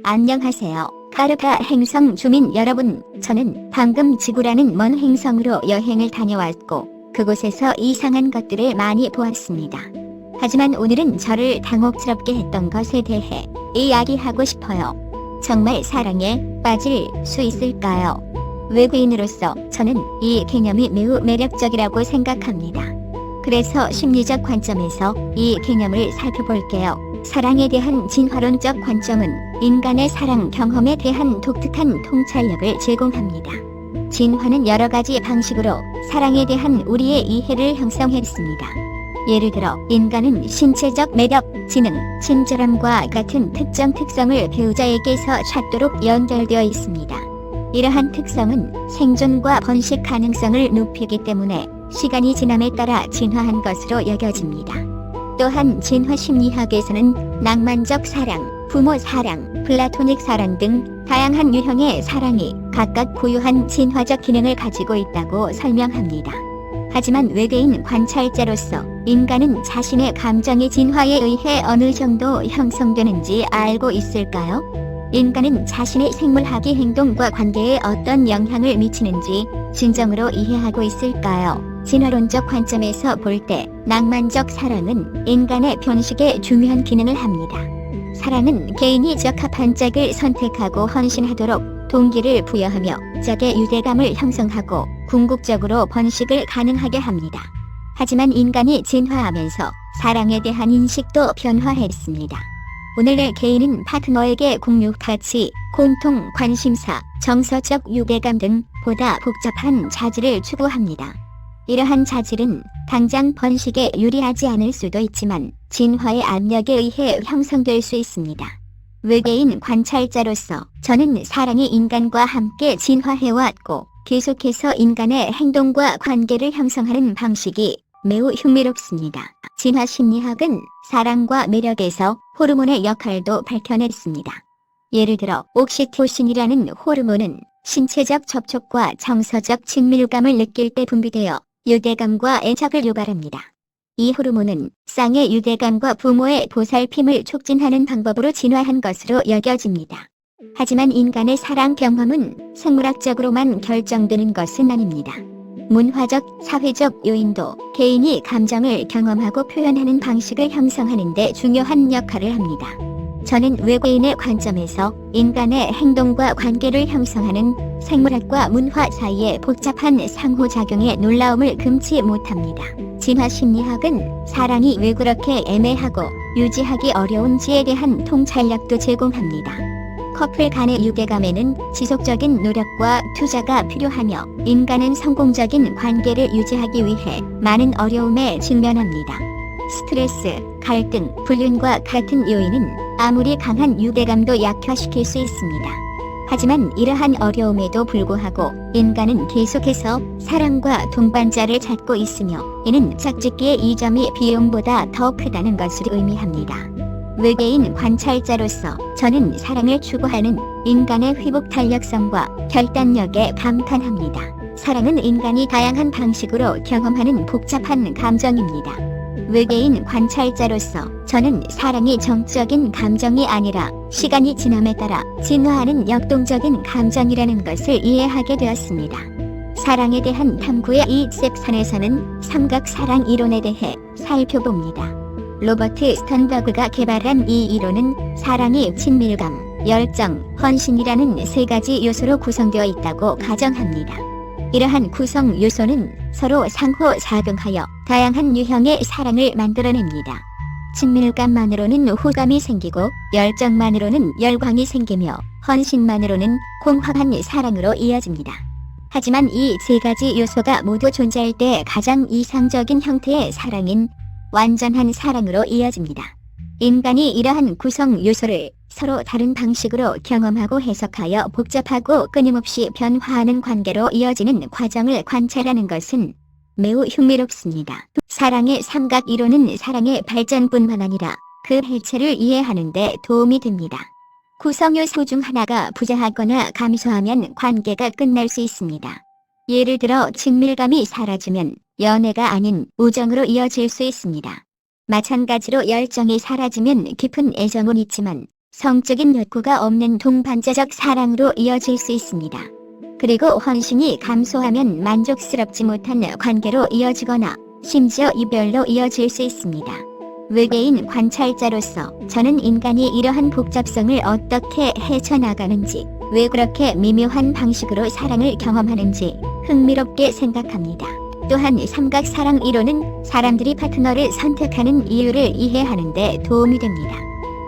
안녕하세요. 카르파 행성 주민 여러분, 저는 방금 지구라는 먼 행성으로 여행을 다녀왔고 그곳에서 이상한 것들을 많이 보았습니다. 하지만 오늘은 저를 당혹스럽게 했던 것에 대해 이야기하고 싶어요. 정말 사랑에 빠질 수 있을까요? 외계인으로서 저는 이 개념이 매우 매력적이라고 생각합니다. 그래서 심리적 관점에서 이 개념을 살펴볼게요. 사랑에 대한 진화론적 관점은 인간의 사랑 경험에 대한 독특한 통찰력을 제공합니다. 진화는 여러 가지 방식으로 사랑에 대한 우리의 이해를 형성했습니다. 예를 들어 인간은 신체적 매력, 지능, 친절함과 같은 특정 특성을 배우자에게서 찾도록 연결되어 있습니다. 이러한 특성은 생존과 번식 가능성을 높이기 때문에 시간이 지남에 따라 진화한 것으로 여겨집니다. 또한 진화 심리학에서는 낭만적 사랑, 부모 사랑, 플라토닉 사랑 등 다양한 유형의 사랑이 각각 고유한 진화적 기능을 가지고 있다고 설명합니다. 하지만 외계인 관찰자로서 인간은 자신의 감정이 진화에 의해 어느 정도 형성되는지 알고 있을까요? 인간은 자신의 생물학의 행동과 관계에 어떤 영향을 미치는지 진정으로 이해하고 있을까요? 진화론적 관점에서 볼 때 낭만적 사랑은 인간의 번식에 중요한 기능을 합니다. 사랑은 개인이 적합한 짝을 선택하고 헌신하도록 동기를 부여하며 짝의 유대감을 형성하고 궁극적으로 번식을 가능하게 합니다. 하지만 인간이 진화하면서 사랑에 대한 인식도 변화했습니다. 오늘날 개인은 파트너에게 공유 가치, 공통 관심사, 정서적 유대감 등 보다 복잡한 자질을 추구합니다. 이러한 자질은 당장 번식에 유리하지 않을 수도 있지만 진화의 압력에 의해 형성될 수 있습니다. 외계인 관찰자로서 저는 사랑이 인간과 함께 진화해왔고 계속해서 인간의 행동과 관계를 형성하는 방식이 매우 흥미롭습니다. 진화 심리학은 사랑과 매력에서 호르몬의 역할도 밝혀냈습니다. 예를 들어 옥시토신이라는 호르몬은 신체적 접촉과 정서적 친밀감을 느낄 때 분비되어 유대감과 애착을 유발합니다. 이 호르몬은 쌍의 유대감과 부모의 보살핌을 촉진하는 방법으로 진화한 것으로 여겨집니다. 하지만 인간의 사랑 경험은 생물학적으로만 결정되는 것은 아닙니다. 문화적, 사회적 요인도 개인이 감정을 경험하고 표현하는 방식을 형성하는 데 중요한 역할을 합니다. 저는 외계인의 관점에서 인간의 행동과 관계를 형성하는 생물학과 문화 사이의 복잡한 상호작용의 놀라움을 금치 못합니다. 진화 심리학은 사랑이 왜 그렇게 애매하고 유지하기 어려운지에 대한 통찰력도 제공합니다. 커플 간의 유대감에는 지속적인 노력과 투자가 필요하며 인간은 성공적인 관계를 유지하기 위해 많은 어려움에 직면합니다. 스트레스, 갈등, 불륜과 같은 요인은 아무리 강한 유대감도 약화시킬 수 있습니다. 하지만 이러한 어려움에도 불구하고 인간은 계속해서 사랑과 동반자를 찾고 있으며 이는 짝짓기의 이점이 비용보다 더 크다는 것을 의미합니다. 외계인 관찰자로서 저는 사랑을 추구하는 인간의 회복 탄력성과 결단력에 감탄합니다. 사랑은 인간이 다양한 방식으로 경험하는 복잡한 감정입니다. 외계인 관찰자로서 저는 사랑이 정적인 감정이 아니라 시간이 지남에 따라 진화하는 역동적인 감정이라는 것을 이해하게 되었습니다. 사랑에 대한 탐구의 이 섹션에서는 삼각사랑 이론에 대해 살펴봅니다. 로버트 스턴버그가 개발한 이 이론은 사랑이 친밀감, 열정, 헌신이라는 세 가지 요소로 구성되어 있다고 가정합니다. 이러한 구성 요소는 서로 상호작용하여 다양한 유형의 사랑을 만들어냅니다. 친밀감만으로는 호감이 생기고 열정만으로는 열광이 생기며 헌신만으로는 공허한 사랑으로 이어집니다. 하지만 이 세 가지 요소가 모두 존재할 때 가장 이상적인 형태의 사랑인 완전한 사랑으로 이어집니다. 인간이 이러한 구성 요소를 서로 다른 방식으로 경험하고 해석하여 복잡하고 끊임없이 변화하는 관계로 이어지는 과정을 관찰하는 것은 매우 흥미롭습니다. 사랑의 삼각 이론은 사랑의 발전뿐만 아니라 그 해체를 이해하는 데 도움이 됩니다. 구성 요소 중 하나가 부재하거나 감소하면 관계가 끝날 수 있습니다. 예를 들어 친밀감이 사라지면 연애가 아닌 우정으로 이어질 수 있습니다. 마찬가지로 열정이 사라지면 깊은 애정은 있지만 성적인 욕구가 없는 동반자적 사랑으로 이어질 수 있습니다. 그리고 헌신이 감소하면 만족스럽지 못한 관계로 이어지거나 심지어 이별로 이어질 수 있습니다. 외계인 관찰자로서 저는 인간이 이러한 복잡성을 어떻게 헤쳐나가는지, 왜 그렇게 미묘한 방식으로 사랑을 경험하는지 흥미롭게 생각합니다. 또한 삼각사랑 이론은 사람들이 파트너를 선택하는 이유를 이해하는 데 도움이 됩니다.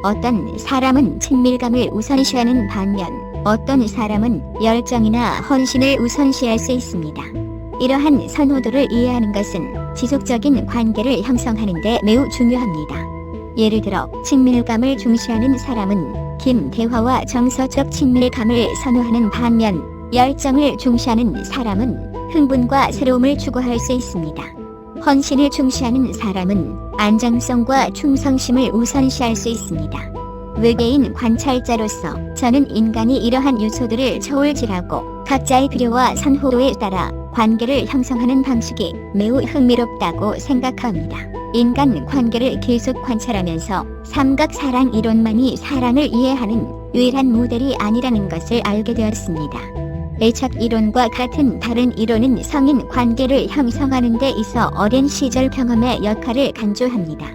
어떤 사람은 친밀감을 우선시하는 반면 어떤 사람은 열정이나 헌신을 우선시할 수 있습니다. 이러한 선호도를 이해하는 것은 지속적인 관계를 형성하는 데 매우 중요합니다. 예를 들어 친밀감을 중시하는 사람은 긴 대화와 정서적 친밀감을 선호하는 반면 열정을 중시하는 사람은 흥분과 새로움을 추구할 수 있습니다. 헌신을 중시하는 사람은 안정성과 충성심을 우선시할 수 있습니다. 외계인 관찰자로서 저는 인간이 이러한 요소들을 초월질하고 각자의 필요와 선호도에 따라 관계를 형성하는 방식이 매우 흥미롭다고 생각합니다. 인간 관계를 계속 관찰하면서 삼각사랑 이론만이 사랑을 이해하는 유일한 모델이 아니라는 것을 알게 되었습니다. 애착 이론과 같은 다른 이론은 성인 관계를 형성하는 데 있어 어린 시절 경험의 역할을 강조합니다.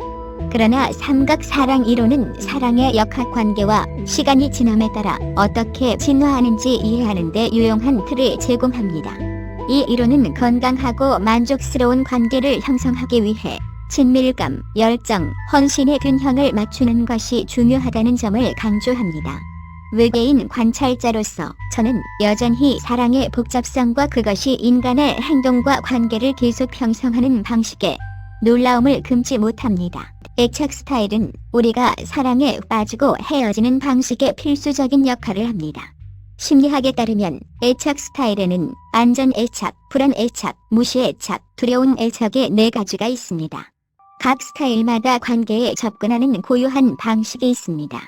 그러나 삼각사랑 이론은 사랑의 역학관계와 시간이 지남에 따라 어떻게 진화하는지 이해하는 데 유용한 틀을 제공합니다. 이 이론은 건강하고 만족스러운 관계를 형성하기 위해 친밀감, 열정, 헌신의 균형을 맞추는 것이 중요하다는 점을 강조합니다. 외계인 관찰자로서 저는 여전히 사랑의 복잡성과 그것이 인간의 행동과 관계를 계속 형성하는 방식에 놀라움을 금치 못합니다. 애착 스타일은 우리가 사랑에 빠지고 헤어지는 방식의 필수적인 역할을 합니다. 심리학에 따르면 애착 스타일에는 안전 애착, 불안 애착, 무시 애착, 두려운 애착의 4가지가 있습니다. 각 스타일마다 관계에 접근하는 고유한 방식이 있습니다.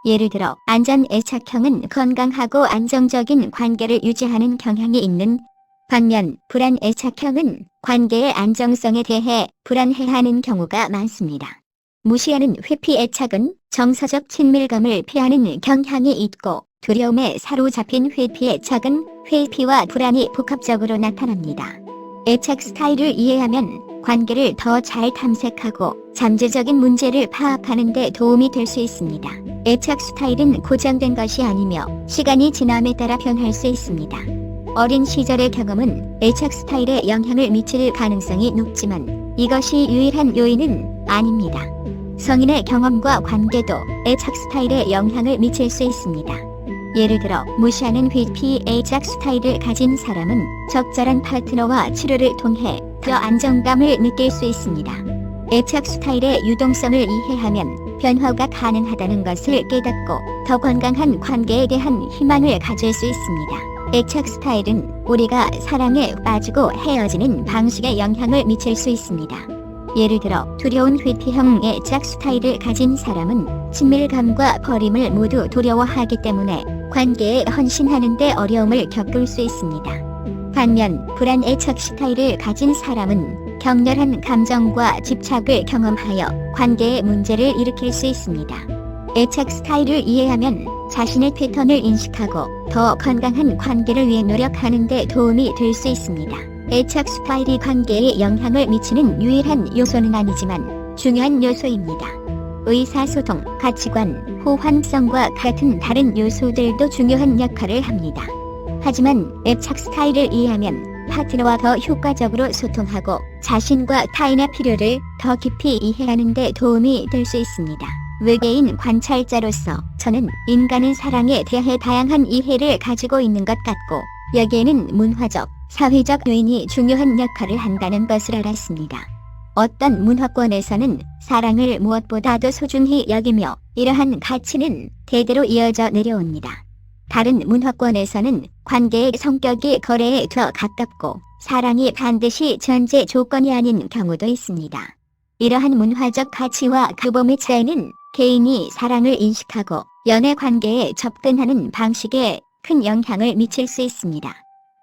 예를 들어 안전 애착형은 건강하고 안정적인 관계를 유지하는 경향이 있는 반면 불안 애착형은 관계의 안정성에 대해 불안해하는 경우가 많습니다. 무시하는 회피 애착은 정서적 친밀감을 피하는 경향이 있고 두려움에 사로잡힌 회피 애착은 회피와 불안이 복합적으로 나타납니다. 애착 스타일을 이해하면 관계를 더 잘 탐색하고 잠재적인 문제를 파악하는 데 도움이 될 수 있습니다. 애착 스타일은 고정된 것이 아니며 시간이 지남에 따라 변할 수 있습니다. 어린 시절의 경험은 애착 스타일에 영향을 미칠 가능성이 높지만 이것이 유일한 요인은 아닙니다. 성인의 경험과 관계도 애착 스타일에 영향을 미칠 수 있습니다. 예를 들어 무시하는 회피 애착 스타일을 가진 사람은 적절한 파트너와 치료를 통해 더 안정감을 느낄 수 있습니다. 애착 스타일의 유동성을 이해하면 변화가 가능하다는 것을 깨닫고 더 건강한 관계에 대한 희망을 가질 수 있습니다. 애착 스타일은 우리가 사랑에 빠지고 헤어지는 방식에 영향을 미칠 수 있습니다. 예를 들어 두려운 회피형 애착 스타일을 가진 사람은 친밀감과 버림을 모두 두려워하기 때문에 관계에 헌신하는 데 어려움을 겪을 수 있습니다. 반면 불안 애착 스타일을 가진 사람은 격렬한 감정과 집착을 경험하여 관계에 문제를 일으킬 수 있습니다. 애착 스타일을 이해하면 자신의 패턴을 인식하고 더 건강한 관계를 위해 노력하는 데 도움이 될 수 있습니다. 애착 스타일이 관계에 영향을 미치는 유일한 요소는 아니지만 중요한 요소입니다. 의사소통, 가치관, 호환성과 같은 다른 요소들도 중요한 역할을 합니다. 하지만 애착 스타일을 이해하면 파트너와 더 효과적으로 소통하고 자신과 타인의 필요를 더 깊이 이해하는 데 도움이 될 수 있습니다. 외계인 관찰자로서 저는 인간은 사랑에 대해 다양한 이해를 가지고 있는 것 같고 여기에는 문화적, 사회적 요인이 중요한 역할을 한다는 것을 알았습니다. 어떤 문화권에서는 사랑을 무엇보다도 소중히 여기며 이러한 가치는 대대로 이어져 내려옵니다. 다른 문화권에서는 관계의 성격이 거래에 더 가깝고 사랑이 반드시 전제 조건이 아닌 경우도 있습니다. 이러한 문화적 가치와 규범의 차이는 개인이 사랑을 인식하고 연애 관계에 접근하는 방식에 큰 영향을 미칠 수 있습니다.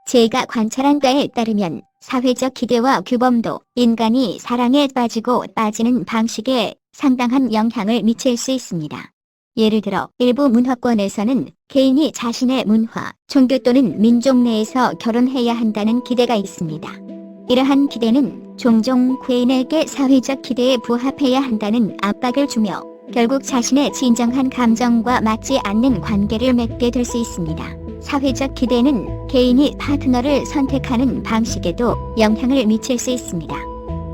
제가 관찰한 바에 따르면 사회적 기대와 규범도 인간이 사랑에 빠지고 빠지는 방식에 상당한 영향을 미칠 수 있습니다. 예를 들어 일부 문화권에서는 개인이 자신의 문화, 종교 또는 민족 내에서 결혼해야 한다는 기대가 있습니다. 이러한 기대는 종종 개인에게 사회적 기대에 부합해야 한다는 압박을 주며 결국 자신의 진정한 감정과 맞지 않는 관계를 맺게 될 수 있습니다. 사회적 기대는 개인이 파트너를 선택하는 방식에도 영향을 미칠 수 있습니다.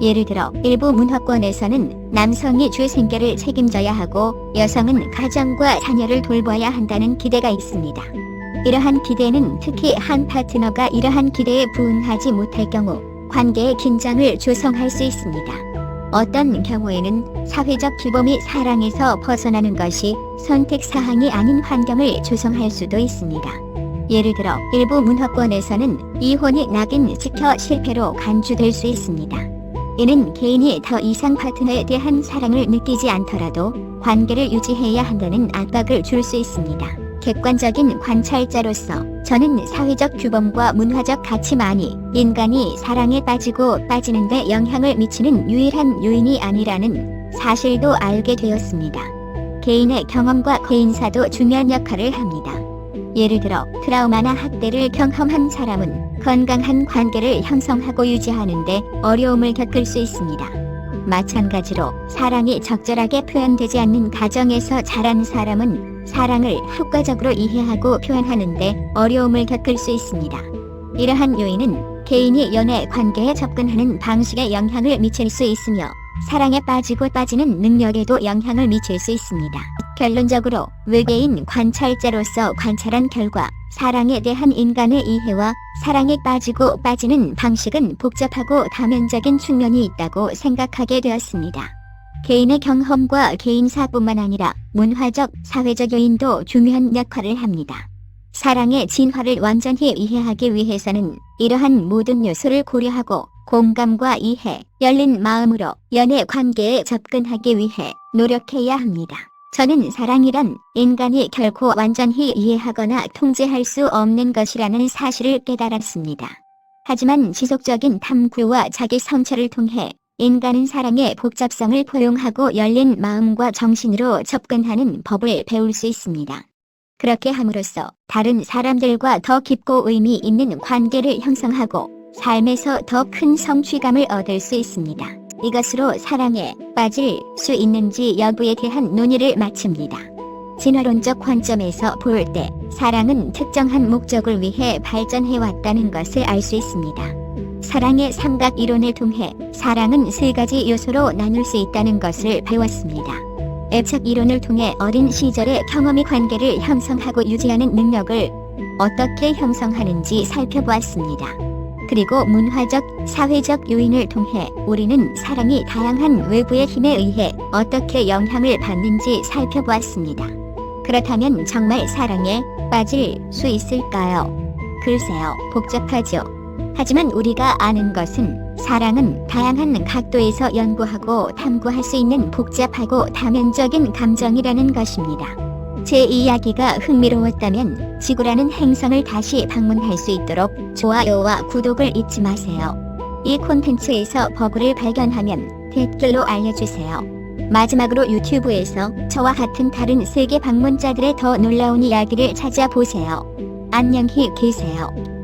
예를 들어 일부 문화권에서는 남성이 주 생계를 책임져야 하고 여성은 가정과 자녀를 돌봐야 한다는 기대가 있습니다. 이러한 기대는 특히 한 파트너가 이러한 기대에 부응하지 못할 경우 관계의 긴장을 조성할 수 있습니다. 어떤 경우에는 사회적 규범이 사랑에서 벗어나는 것이 선택사항이 아닌 환경을 조성할 수도 있습니다. 예를 들어 일부 문화권에서는 이혼이 낙인 찍혀 실패로 간주될 수 있습니다. 이는 개인이 더 이상 파트너에 대한 사랑을 느끼지 않더라도 관계를 유지해야 한다는 압박을 줄 수 있습니다. 객관적인 관찰자로서 저는 사회적 규범과 문화적 가치만이 인간이 사랑에 빠지고 빠지는 데 영향을 미치는 유일한 요인이 아니라는 사실도 알게 되었습니다. 개인의 경험과 개인사도 중요한 역할을 합니다. 예를 들어 트라우마나 학대를 경험한 사람은 건강한 관계를 형성하고 유지하는 데 어려움을 겪을 수 있습니다. 마찬가지로 사랑이 적절하게 표현되지 않는 가정에서 자란 사람은 사랑을 효과적으로 이해하고 표현하는 데 어려움을 겪을 수 있습니다. 이러한 요인은 개인이 연애 관계에 접근하는 방식에 영향을 미칠 수 있으며 사랑에 빠지고 빠지는 능력에도 영향을 미칠 수 있습니다. 결론적으로 외계인 관찰자로서 관찰한 결과 사랑에 대한 인간의 이해와 사랑에 빠지고 빠지는 방식은 복잡하고 다면적인 측면이 있다고 생각하게 되었습니다. 개인의 경험과 개인사뿐만 아니라 문화적, 사회적 요인도 중요한 역할을 합니다. 사랑의 진화를 완전히 이해하기 위해서는 이러한 모든 요소를 고려하고 공감과 이해, 열린 마음으로 연애 관계에 접근하기 위해 노력해야 합니다. 저는 사랑이란 인간이 결코 완전히 이해하거나 통제할 수 없는 것이라는 사실을 깨달았습니다. 하지만 지속적인 탐구와 자기 성찰을 통해 인간은 사랑의 복잡성을 포용하고 열린 마음과 정신으로 접근하는 법을 배울 수 있습니다. 그렇게 함으로써 다른 사람들과 더 깊고 의미 있는 관계를 형성하고 삶에서 더 큰 성취감을 얻을 수 있습니다. 이것으로 사랑에 빠질 수 있는지 여부에 대한 논의를 마칩니다. 진화론적 관점에서 볼 때 사랑은 특정한 목적을 위해 발전해왔다는 것을 알 수 있습니다. 사랑의 삼각 이론을 통해 사랑은 세 가지 요소로 나눌 수 있다는 것을 배웠습니다. 애착 이론을 통해 어린 시절의 경험이 관계를 형성하고 유지하는 능력을 어떻게 형성하는지 살펴보았습니다. 그리고 문화적, 사회적 요인을 통해 우리는 사랑이 다양한 외부의 힘에 의해 어떻게 영향을 받는지 살펴보았습니다. 그렇다면 정말 사랑에 빠질 수 있을까요? 글쎄요, 복잡하죠. 하지만 우리가 아는 것은 사랑은 다양한 각도에서 연구하고 탐구할 수 있는 복잡하고 다면적인 감정이라는 것입니다. 제 이야기가 흥미로웠다면 지구라는 행성을 다시 방문할 수 있도록 좋아요와 구독을 잊지 마세요. 이 콘텐츠에서 버그를 발견하면 댓글로 알려주세요. 마지막으로 유튜브에서 저와 같은 다른 세계 방문자들의 더 놀라운 이야기를 찾아보세요. 안녕히 계세요.